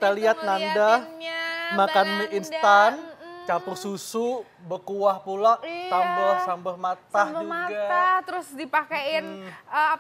kita gitu lihat Nanda ngeliatinnya, makan Mbak mie Nanda. instan, campur susu, berkuah pula, Iya. tambah sambal matah Sambal juga. mata, terus dipakein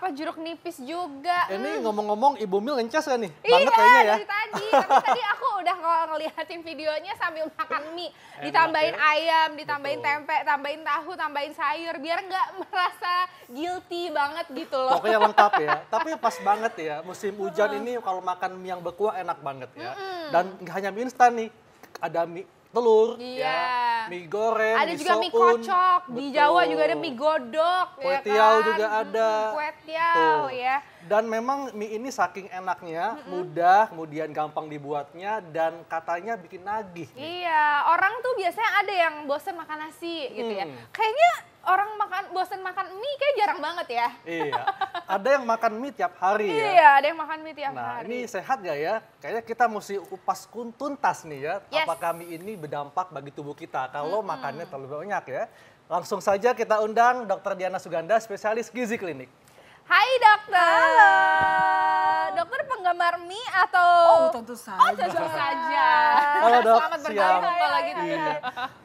jeruk nipis juga. Ini ngomong-ngomong Ibu Mil ngencas kan nih? Iya, Banget kayaknya ya. dari tadi. Tapi tadi aku udah kalau ngeliatin videonya sambil makan mie. Ditambahin ya. ayam, ditambahin Betul. tempe, tambahin tahu, tambahin sayur. Biar nggak merasa guilty banget gitu loh. Pokoknya lengkap ya. Tapi pas banget ya, musim hujan ini kalau makan mie yang berkuah enak banget ya. Dan nggak hanya mie instan nih, ada mie telur, Iya. ya, mie goreng, Ada juga mie soun. kocok, di Betul. Jawa juga ada mie godok. Kue ya tiaw kan? juga ada. Kue tiaw Tuh. ya. Dan memang mie ini saking enaknya, mudah, kemudian gampang dibuatnya, dan katanya bikin nagih. Iya, orang tuh biasanya ada yang bosen makan nasi gitu ya. Kayaknya orang bosen makan mie kayak jarang banget ya. Iya, ada yang makan mie tiap hari ya. Iya, ada yang makan mie tiap Nah, hari. ini sehat gak ya? Kayaknya kita mesti kupas tuntas nih ya. Yes. Apakah mie ini berdampak bagi tubuh kita kalau makannya terlalu banyak ya? Langsung saja kita undang Dr. Diana Suganda, spesialis gizi klinik. Hai dokter. Halo. Dokter penggemar mie atau? Oh, tentu saja. Oh, tentu saja. Halo, Dok. Selamat Siang. bergabung kalau gitu. Iya.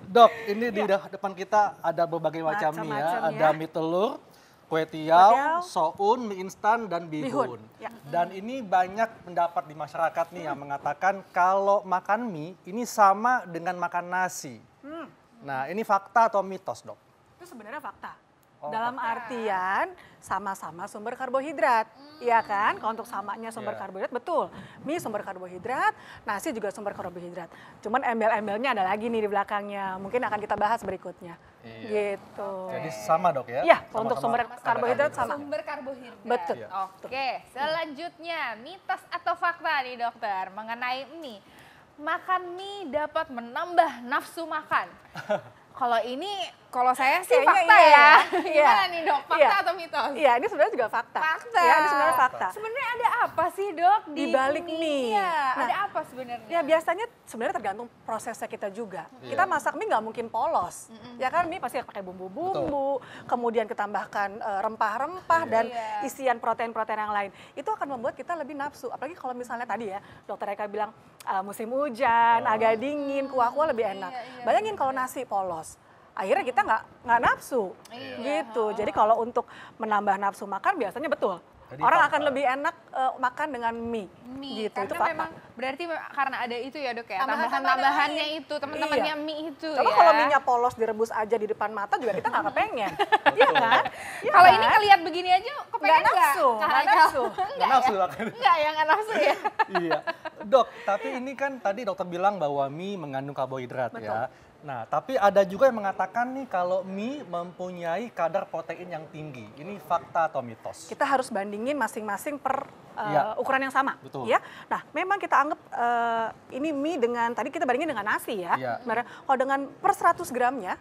Dok, ini di depan kita ada berbagai macam mie ya. Macam-macam ya. Ada mie telur, kue Kue tiaw, tiaw, soun, mie instan, dan bihun. bihun, ya. Dan ini banyak pendapat di masyarakat nih yang mengatakan kalau makan mie ini sama dengan makan nasi. Nah, ini fakta atau mitos, Dok? Itu sebenarnya fakta. Oh, Dalam artian sama-sama sumber karbohidrat. Iya kan? Kalau untuk samanya sumber Iya. karbohidrat, betul. Mie sumber karbohidrat, nasi juga sumber karbohidrat. Cuman embel-embelnya ada lagi nih di belakangnya. Mungkin akan kita bahas berikutnya. Iya. Gitu. Jadi sama, Dok ya? Iya, Sama-sama untuk sumber ada karbohidrat sama. Sumber karbohidrat. Betul. Iya. Oke, selanjutnya mitos atau fakta nih dokter mengenai mie. Makan mie dapat menambah nafsu makan. Kalau saya sih Kayaknya fakta iya ya. ya. Gimana Iya. nih dok, fakta Iya. atau mitos? Iya, ini sebenarnya juga fakta. Fakta. Ya, ini sebenarnya fakta. Sebenarnya ada apa sih dok Di balik mie? Iya, Nah, ada apa sebenarnya? Ya biasanya sebenarnya tergantung prosesnya kita juga. Kita masak mie nggak mungkin polos. Ya kan mie pasti pakai bumbu-bumbu, kemudian ditambahkan rempah-rempah dan Iya. isian protein-protein yang lain. Itu akan membuat kita lebih nafsu. Apalagi kalau misalnya tadi ya, Dokter Eka bilang musim hujan, agak dingin, kuah-kuah lebih enak. Iya. Bayangin kalau nasi polos. Akhirnya kita nggak nafsu, gitu. Jadi kalau untuk menambah nafsu makan biasanya betul. Jadi Orang fakta. akan lebih enak makan dengan mie, Mie, gitu. karena Itu fakta. memang berarti karena ada itu ya dok ya, Tambahan-tambahan tambahan-tambahannya lain. itu, teman-temannya Iya. mie itu Coba ya. kalau minyak polos direbus aja di depan mata juga kita nggak kepengen. Iya kan? Iya Kalau kan? ini ngelihat begini aja kepengen Nggak nafsu, nggak nafsu. Nggak nafsu makan. Enggak ya, nggak nafsu ya. Iya, Dok. Tapi ini kan tadi dokter bilang bahwa mie mengandung karbohidrat ya. Nah, tapi ada juga yang mengatakan nih kalau mie mempunyai kadar protein yang tinggi. Ini fakta atau mitos? Kita harus bandingin masing-masing per Iya. ukuran yang sama. Betul. Ya. Nah, memang kita anggap ini mie dengan tadi kita bandingin dengan nasi ya. Iya. Sebenarnya kalau dengan per 100 gramnya,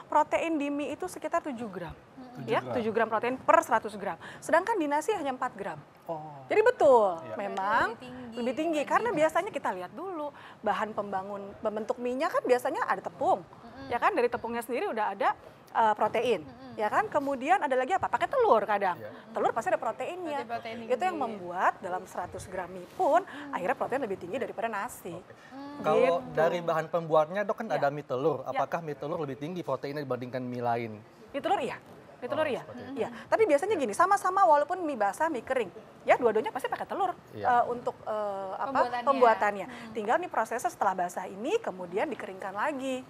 protein di mie itu sekitar 7 gram. 7 Ya, gram. 7 gram protein per 100 gram. Sedangkan di nasi hanya 4 gram. Oh. Jadi betul, Iya. memang lebih tinggi karena biasanya kita lihat dulu bahan pembentuk mie-nya kan biasanya ada tepung, ya kan dari tepungnya sendiri udah ada protein, ya kan. Kemudian ada lagi apa? Pakai telur kadang, Iya. telur pasti ada proteinnya. Protein Itu yang tinggi. membuat dalam 100 gram mie pun akhirnya protein lebih tinggi daripada nasi. Kalau Gitu. dari bahan pembuatnya dok kan Ya. ada mie telur. Apakah mie telur lebih tinggi proteinnya dibandingkan mie lain? Mie telur iya. Mie telur iya. seperti Iya. Tapi biasanya gini, sama-sama walaupun mie basah, mie kering. Ya, dua-duanya pasti pakai telur Iya. untuk Pembuatannya. pembuatannya. Tinggal nih prosesnya setelah basah ini kemudian dikeringkan lagi.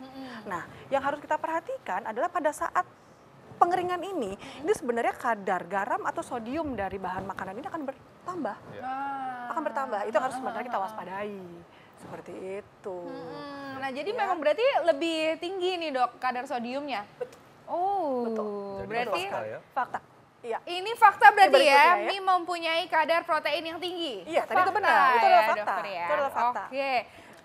Nah, yang harus kita perhatikan adalah pada saat pengeringan ini sebenarnya kadar garam atau sodium dari bahan makanan ini akan bertambah. Akan bertambah. Itu yang harus sebenarnya kita waspadai. Seperti itu. Nah, jadi memang berarti lebih tinggi nih dok kadar sodiumnya. Oh, Betul. Jadi berarti fakta ya? Fakta. Iya. ini fakta berarti Berikutnya ya, ya. mie mempunyai kadar protein yang tinggi. Iya, tadi itu Fakta benar. Itu adalah ya, fakta. dokter ya. Itu adalah fakta. Oke.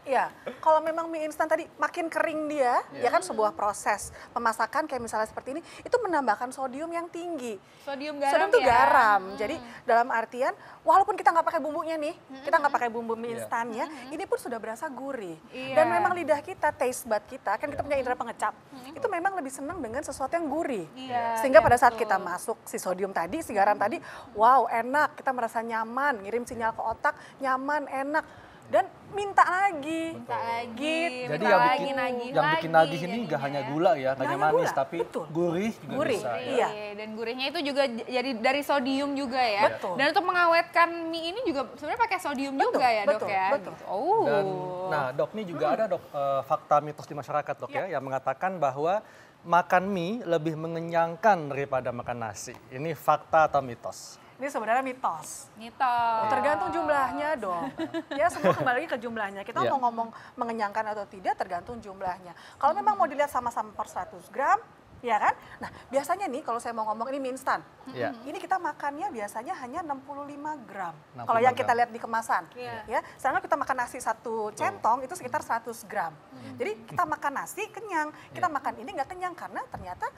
Iya, kalau memang mie instan tadi makin kering dia, ya kan sebuah proses pemasakan kayak misalnya seperti ini, itu menambahkan sodium yang tinggi. Sodium garam Sodium itu ya. garam, jadi dalam artian walaupun kita nggak pakai bumbunya nih, kita nggak pakai bumbu mie Iya. instannya, ini pun sudah berasa gurih. Iya. Dan memang lidah kita, taste bud kita, kan kita punya indera pengecap, itu memang lebih senang dengan sesuatu yang gurih. Iya, Sehingga iya, pada saat betul. kita masuk si sodium tadi, si garam tadi, wow enak, kita merasa nyaman, ngirim sinyal ke otak, nyaman, enak. dan minta lagi. Minta lagi, Jadi minta yang lagi, bikin, nagih yang bikin nagih ini jadinya nggak hanya ya. gula ya, nggak hanya hanya manis, gula, tapi betul. gurih juga Gurih, bisa. iya. Dan gurihnya itu juga jadi dari sodium juga ya. Betul. Dan untuk mengawetkan mie ini juga sebenarnya pakai sodium juga ya, Dok betul, ya. betul. Gitu. Oh. Dan nah dok, ini juga ada dok fakta mitos di masyarakat dok ya, yang mengatakan bahwa makan mie lebih mengenyangkan daripada makan nasi. Ini fakta atau mitos? Ini sebenarnya mitos. Mitos. Tergantung jumlahnya dong. Ya semua kembali lagi ke jumlahnya. Kita Iya. mau ngomong mengenyangkan atau tidak tergantung jumlahnya. Kalau memang mau dilihat sama-sama per 100 gram, ya kan? Nah biasanya nih kalau saya mau ngomong ini mie instan. Iya. Ini kita makannya biasanya hanya 65 gram. 65 Kalau yang kita gram. lihat di kemasan. Iya. Ya, sedangkan kita makan nasi satu centong itu sekitar 100 gram. Jadi kita makan nasi kenyang, kita makan ini nggak kenyang karena ternyata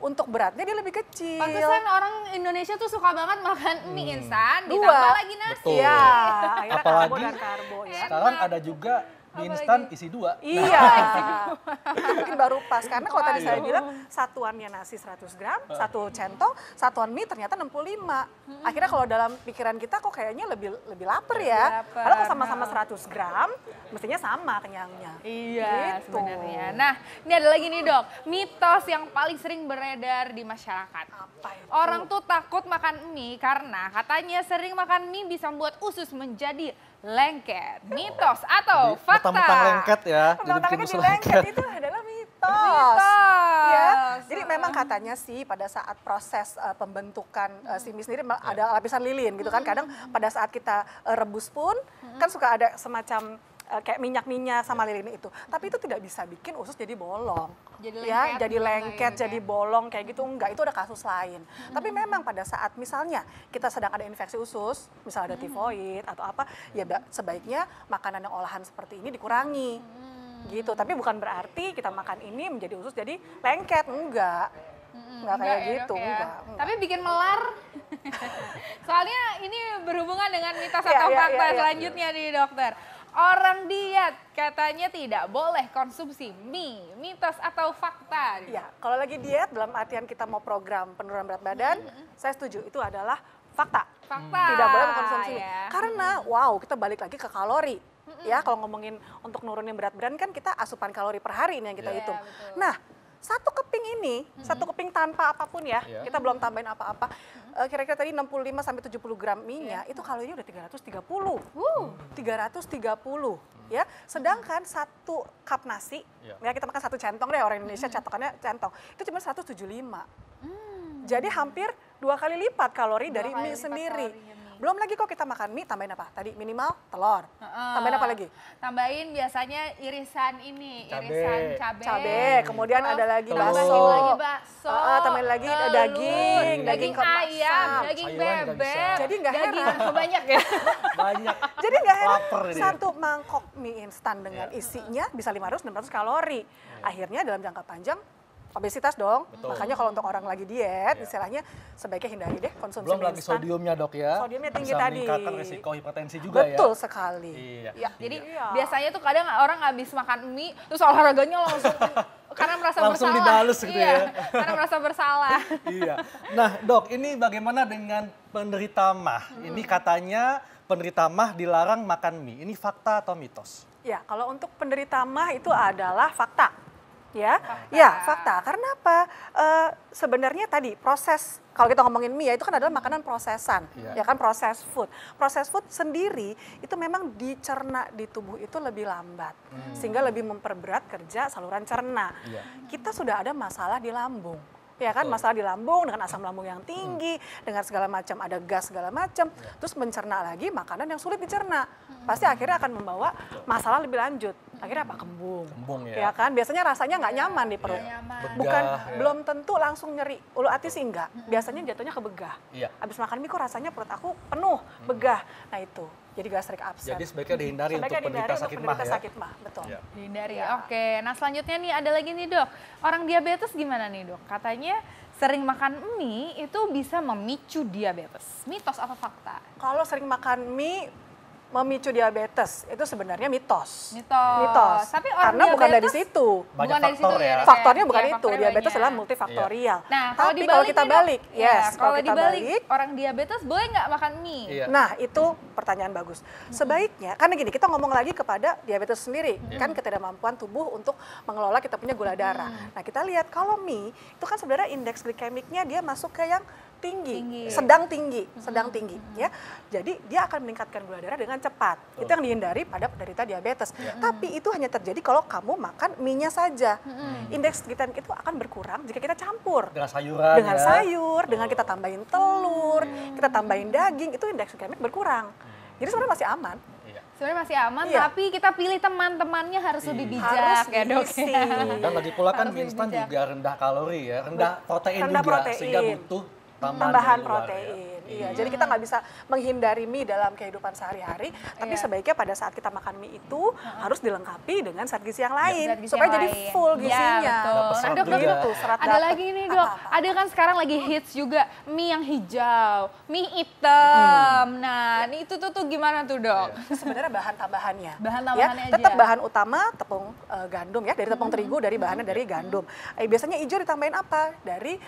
untuk beratnya dia lebih kecil. Pantesan orang Indonesia tuh suka banget makan mie instan, Dua. ditambah lagi nasi. Betul. Iya, akhirnya karbo Apalagi dan karbo ya. sekarang ada juga mie instan isi 2. Iya, itu mungkin baru pas. Karena kalau tadi saya bilang satuannya nasi 100 gram, satu centong, satuan mie ternyata 65. Akhirnya kalau dalam pikiran kita kok kayaknya lebih lapar ya. lapar. Padahal kalau sama-sama 100 gram, mestinya sama kenyangnya. Iya, Gitu. sebenarnya. Nah, ini ada lagi nih dok, mitos yang paling sering beredar di masyarakat. Apa itu? Orang tuh takut makan mie karena katanya sering makan mie bisa membuat usus menjadi lengket. Mitos atau fakta? Mentang-mentang lengket ya, jadi Pertama bikin kali usul lengket lengket. itu adalah mitos. Mitos. Ya, jadi memang katanya sih pada saat proses pembentukan si mie sendiri ada lapisan lilin gitu kan. Kadang pada saat kita rebus pun kan suka ada semacam kayak minyak-minyak sama lilin itu. Tapi itu tidak bisa bikin usus jadi bolong. Jadi Ya, lengket jadi gitu, lengket, kayak jadi bolong kayak gitu enggak. Itu ada kasus lain. Tapi memang pada saat misalnya kita sedang ada infeksi usus, misalnya ada tifoid atau apa, ya sebaiknya makanan yang olahan seperti ini dikurangi. Gitu. Tapi bukan berarti kita makan ini menjadi usus jadi lengket, enggak. Enggak kayak ya, gitu, Dok, ya. enggak. Tapi bikin melar. Soalnya ini berhubungan dengan mitos Iya, atau iya, fakta iya, iya. selanjutnya nih dokter. Orang diet katanya tidak boleh konsumsi mie. Mitos atau fakta? Ya, kalau lagi diet dalam artian kita mau program penurunan berat badan, saya setuju itu adalah fakta. Fakta. Tidak boleh mengkonsumsi mie. ya. Karena wow, kita balik lagi ke kalori. Ya, kalau ngomongin untuk nurunin berat badan kan kita asupan kalori per hari ini yang kita Iya, hitung. betul. Nah, satu keping ini, satu keping tanpa apapun ya, Iya. kita belum tambahin apa-apa. Kira-kira tadi 65 sampai 70 gram mie-nya, itu kalorinya udah 330. 330 ya. Sedangkan satu cup nasi, ya kita makan satu centong deh, orang Indonesia catokannya centong, itu cuma 175. Jadi hampir 2 kali lipat kalori dari kali mie lipat sendiri. kalorinya mie. Belum lagi kok kita makan mie, tambahin apa? Tadi minimal telur. Tambahin apa lagi? Tambahin biasanya irisan ini, Cabe. irisan cabai. Cabe, kemudian Terus ada lagi telur. bakso. Tambahin lagi bakso. Tambahin lagi telur, daging daging kemasan. ayam, daging Sayuran nggak bebek. bisa. Jadi nggak daging heran. banyak ya. Banyak. Jadi nggak heran, Lapar ini. satu mangkok mie instan dengan isinya bisa 500-600 kalori. Akhirnya dalam jangka panjang obesitas dong. Betul. Makanya kalau untuk orang lagi diet, istilahnya sebaiknya hindari deh konsumsi Belum mie lagi instan. sodiumnya dok ya. Sodiumnya tinggi Bisa tadi. meningkatkan risiko hipertensi juga ya. Betul sekali. Iya. Ya, Jadi iya. biasanya tuh kadang orang habis makan mie terus olahraganya langsung karena merasa Langsung bersalah. dibalus gitu Iya, ya. karena merasa bersalah. Iya. Nah dok, ini bagaimana dengan penderita MAH? Ini katanya penderita MAH dilarang makan mie. Ini fakta atau mitos? Ya, kalau untuk penderita MAH itu adalah fakta. Ya, ya fakta. Karena apa? Sebenarnya tadi proses kalau kita ngomongin mie ya itu kan adalah makanan prosesan, ya kan proses food. Proses food sendiri itu memang dicerna di tubuh itu lebih lambat, sehingga lebih memperberat kerja saluran cerna. Kita sudah ada masalah di lambung. Ya kan, masalah di lambung dengan asam lambung yang tinggi, dengan segala macam ada gas segala macam, terus mencerna lagi makanan yang sulit dicerna, pasti akhirnya akan membawa masalah lebih lanjut. Akhirnya apa? Kembung. Kembung Ya ya. kan, biasanya rasanya nggak nyaman di perut. Nyaman. Bukan, Begah, ya. belum tentu langsung nyeri. Ulu hati sih enggak. Biasanya jatuhnya ke begah. Iya. Habis makan mie kok rasanya perut aku penuh, begah. Nah itu, jadi gastric upset. Jadi sebaiknya dihindari untuk Sebaiknya penderita dihindari sakit untuk MAH penderita ya. sakit MAH, betul. Iya. Dihindari. Iya. Oke, nah selanjutnya nih ada lagi nih dok. Orang diabetes gimana nih dok? Katanya sering makan mie itu bisa memicu diabetes. Mitos apa fakta? Kalau sering makan mie, memicu diabetes itu sebenarnya mitos. Mitos. Tapi orang Karena bukan dari diabetes situ. Banyak bukan dari faktor situ ya. Dok, Faktornya bukan Iya, itu. faktornya Diabetes banyak. adalah multifaktorial. Nah, Tapi kalau kita nih, Dok, balik, ya, yes, kalau kita dibalik, balik, orang diabetes boleh nggak makan mie? Iya. nah itu pertanyaan bagus. Sebaiknya, karena gini, kita ngomong lagi kepada diabetes sendiri, kan ketidakmampuan tubuh untuk mengelola kita punya gula darah. Nah kita lihat kalau mie itu kan sebenarnya indeks glikemiknya dia masuk ke yang tinggi, sedang tinggi, ya. Jadi dia akan meningkatkan gula darah dengan cepat. Itu yang dihindari pada penderita diabetes. Tapi itu hanya terjadi kalau kamu makan mie-nya saja. Indeks glikemik itu akan berkurang jika kita campur Dengan sayuran dengan ya. sayur, dengan kita tambahin telur, kita tambahin daging, itu indeks glikemik berkurang. Jadi sebenarnya masih aman. Iya. Sebenarnya masih aman, Iya. tapi kita pilih teman-temannya harus lebih bijak Harus ya dok. diisi. Dan lagi pula kan Harus mie instan bijak. juga rendah kalori ya, rendah protein Rendah juga, protein. sehingga butuh tambahan Tambahan dari luar, protein. ya. Iya, jadi kita nggak bisa menghindari mie dalam kehidupan sehari-hari, tapi Iya. sebaiknya pada saat kita makan mie itu harus dilengkapi dengan zat gizi yang lain Zat gizi supaya yang jadi lain. full Iya, gizinya. betul. Dapat Nah, serat dok, dok, juga. Gitu, serat ada dapet. lagi nih dok, Apa-apa? ada kan sekarang lagi hits juga mie yang hijau, mie hitam. Nah, ini itu tuh gimana tuh dok? Itu sebenarnya bahan tambahannya. Bahan tambahannya aja. Tetap bahan utama tepung gandum ya, dari tepung terigu, dari bahannya dari gandum. Biasanya hijau ditambahin apa? Dari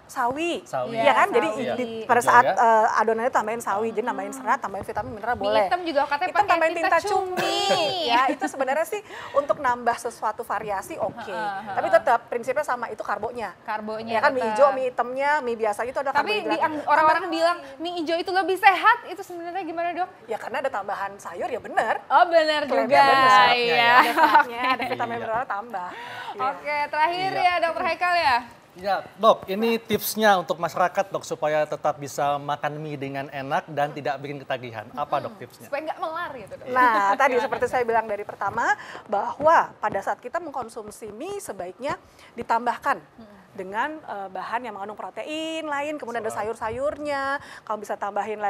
sawi. Sawi. Iya kan? Iya, Jadi sawi. pada Hijau saat ya. adonannya tambahin sawi, jadi nambahin serat, tambahin vitamin mineral Mie boleh. hitam juga katanya Hitam pakai tambahin tinta tinta cumi. Ya, itu sebenarnya sih untuk nambah sesuatu variasi oke. Tapi tetap prinsipnya sama, itu karbonya. Karbonya Ya kan mie tetap. hijau, mie hitamnya, mie biasa itu ada Tapi karbohidrat. orang-orang bilang mie hijau itu lebih sehat, itu sebenarnya gimana dok? Ya karena ada tambahan sayur ya benar. Oh benar Klaimnya juga. benar. Seratnya Iya. ya. Ada seratnya, ada vitamin Iya. mineral tambah. Iya. Oke, terakhir Iya. ya Dokter Haikal ya. Ya, dok, ini tipsnya untuk masyarakat, dok, supaya tetap bisa makan mie dengan enak dan tidak bikin ketagihan. Apa, dok, tipsnya? Supaya nggak melar gitu dok. Nah, tadi seperti saya bilang dari pertama, bahwa pada saat kita mengkonsumsi mie sebaiknya ditambahkan dengan bahan yang mengandung protein lain, kemudian ada sayur-sayurnya, kamu bisa tambahin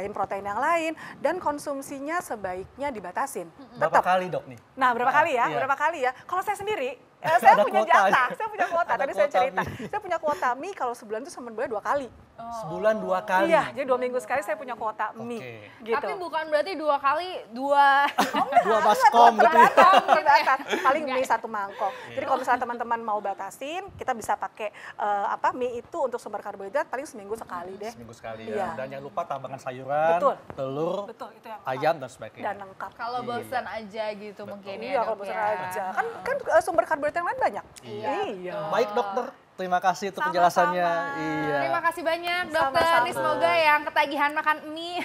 protein yang lain, dan konsumsinya sebaiknya dibatasin. Berapa kali, dok, nih? Nah, berapa kali ya? Iya. Berapa kali ya? Kalau saya sendiri, saya Ada punya kuota jatah, ya? saya punya kuota. Ada Tadi saya kuota cerita, mie. saya punya kuota mie kalau sebulan itu sebulan 2 kali. Sebulan 2 kali? Iya, jadi 2 minggu sekali saya punya kuota mie. Oke. Gitu. Tapi bukan berarti 2 kali 2 2 baskom gitu ya? Terbatas, paling mie 1 mangkok. Jadi kalau misalnya teman-teman mau batasin, kita bisa pakai mie itu untuk sumber karbohidrat paling seminggu sekali deh. Seminggu sekali Iya. ya. Dan jangan lupa tambahkan sayuran, Betul. telur, Betul, itu yang ayam, dan sebagainya. dan lengkap. kalau bosan aja gitu mungkin ya Iya, dok kalau bosan ya. aja. Kan sumber karbohidrat yang lain banyak. Iya. Baik, dokter. Terima kasih untuk Sama-sama. penjelasannya. Iya. Terima kasih banyak dokter. Sama-sama. Ini semoga yang ketagihan makan mie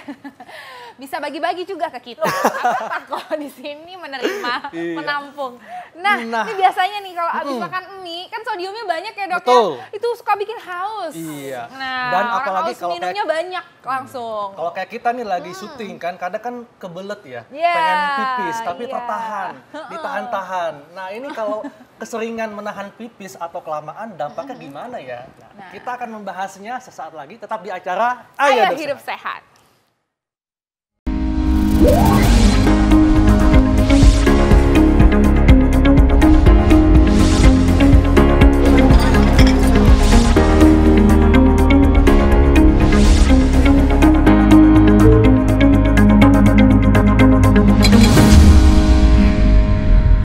bisa bagi-bagi juga ke kita. Apa kok di sini menerima, Iya. menampung. Nah, Nah. ini biasanya nih kalau habis makan mie kan sodiumnya banyak ya dok Betul. ya. Itu suka bikin haus. Iya. Nah, Dan orang apalagi haus kalau minumnya banyak langsung. Kalau kayak kita nih lagi syuting kan, kadang kan kebelet ya, Iya, pengen pipis tapi iya. tertahan, ditahan-tahan. Nah ini kalau keseringan menahan pipis atau kelamaan dampaknya gimana ya? Nah, kita akan membahasnya sesaat lagi, tetap di acara Ayo Dok hidup Sehat. sehat.